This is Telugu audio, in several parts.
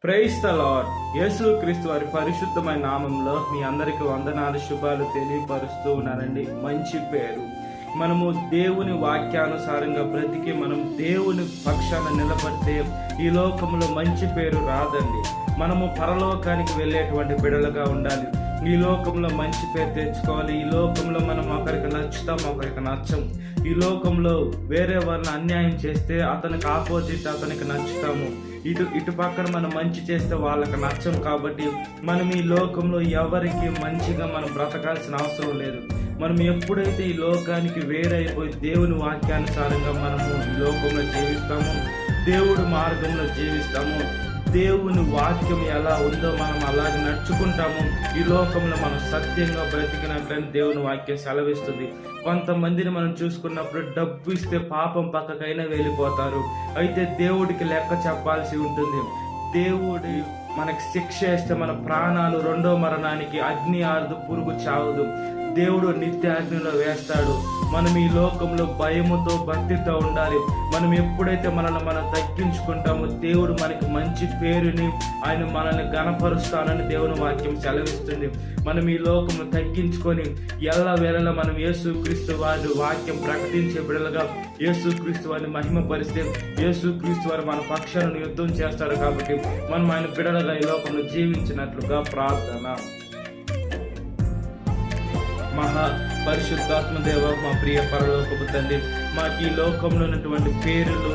Praise the lord. యేసుక్రీస్తు వారి పరిశుద్ధమైన నామంలో మీ అందరికీ వందనాలు, శుభాలు తెలియపరుస్తూ ఉన్నానండి. మంచి పేరు. మనము దేవుని వాక్యానుసారంగా బ్రతికి మనం దేవుని పక్షాన నిలబడితే ఈ లోకంలో మంచి పేరు రాదండి. మనము పరలోకానికి వెళ్ళేటువంటి బిడ్డలుగా ఉండాలి. ఈ లోకంలో మంచి పేరు తెచ్చుకోవాలి. ఈ లోకంలో మనం ఒకరికి నచ్చుతాం, ఒకరికి నచ్చం. ఈ లోకంలో వేరే వాళ్ళని అన్యాయం చేస్తే అతనికి ఆపోజిట్ అతనికి నచ్చుతాము. ఇటు పక్కన మనం మంచి చేస్తే వాళ్ళకి నచ్చం. కాబట్టి మనం ఈ లోకంలో ఎవరికి మంచిగా మనం బ్రతకాల్సిన అవసరం లేదు. మనం ఎప్పుడైతే ఈ లోకానికి వేరైపోయి దేవుని వాక్యానుసారంగా మనము ఈ లోకంలో జీవిస్తామో, దేవుడి మార్గంలో జీవిస్తామో, దేవుని వాక్యం ఎలా ఉందో మనం అలాగే నడుచుకుంటాము. ఈ లోకంలో మనం సత్యంగా బ్రతికినట్లని దేవుని వాక్యం సెలవిస్తుంది. కొంతమందిని మనం చూసుకున్నప్పుడు డబ్బు ఇస్తే పాపం పక్కకైనా వెళ్ళిపోతారు. అయితే దేవుడికి లెక్క చెప్పాల్సి ఉంటుంది. దేవుడి మనకి శిక్ష వేస్తే మన ప్రాణాలు రెండో మరణానికి అగ్ని ఆరదు, పురుగు చావదు. దేవుడు నిత్య అగ్నిలో వేస్తాడు. మనం ఈ లోకంలో భయముతో భక్తితో ఉండాలి. మనం ఎప్పుడైతే మనల్ని మనం తగ్గించుకుంటామో దేవుడు మనకి మంచి పేరుని, ఆయన మనల్ని ఘనపరుస్తానని దేవుని వాక్యం సెలవిస్తుంది. మనం ఈ లోకంలో తగ్గించుకొని ఎల్లవేళలా మనం యేసుక్రీస్తు వారి వాక్యం ప్రకటించే బిడ్డలుగా యేసుక్రీస్తు వారిని మహిమపరిస్తే యేసుక్రీస్తు వారు మన పక్షాలను యుద్ధం చేస్తాడు. కాబట్టి మనం ఆయన బిడ్డలుగా ఈ లోకంలో జీవించినట్లుగా ప్రార్థన. మహా పరిశుద్ధాత్మ దేవ, మా ప్రియ పరలోకపు తండ్రి, మాకు ఈ లోకంలో ఉన్నటువంటి పేర్లు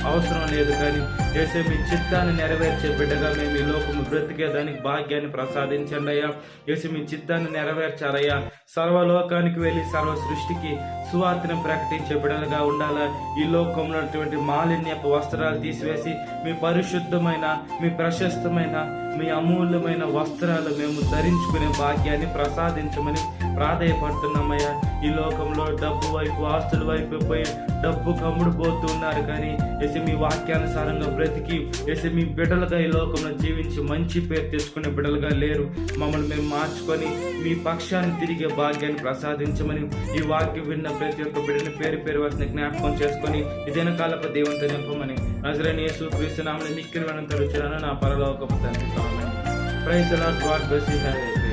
అవసరం లేదు. కానీ యేసే మీ చిత్తాన్ని నెరవేర్చే బిడ్డగా మేము ఈ లోకము బ్రతికేదానికి భాగ్యాన్ని ప్రసాదించండి అయ్యా. యేసే మీ చిత్తాన్ని నెరవేర్చారయ్యా. సర్వలోకానికి వెళ్ళి సర్వ సృష్టికి సువార్తను ప్రకటించే బిడ్డలుగా ఉండాలా. ఈ లోకంలో ఉన్నటువంటి మాలిన్యపు వస్త్రాలు తీసివేసి మీ పరిశుద్ధమైన, మీ ప్రశస్తమైన, మీ అమూల్యమైన వస్త్రాలు మేము ధరించుకునే భాగ్యాన్ని ప్రసాదించమని ప్రాధేయపడుతున్నామయ్యా. ఈ లోకంలో డబ్బు వైపు, ఆస్తుల వైపు పోయి డబ్బు కమ్ముడు పోతూ ఉన్నారు. కానీ ఎసి మీ వాక్యానుసారంగా బ్రతికి ఎసి మీ బిడ్డలుగా ఈ లోకంలో జీవించి మంచి పేరు తెచ్చుకునే బిడ్డలుగా లేరు. మమ్మల్ని మేము మార్చుకొని మీ పక్షాన్ని తిరిగే భాగ్యాన్ని ప్రసాదించమని ఈ వాక్యం విన్న ప్రతి ఒక్క బిడ్డని పేరు పేరు వారిని జ్ఞాపకం చేసుకొని ఇదేన కాలపు దేవునితో నింపమని నజరేయుడైన యేసుక్రీస్తు నామములో మిక్కిలి వినతులు నా పరలోకపు తండ్రి. ఆమేన్. Praise the Lord. God bless you.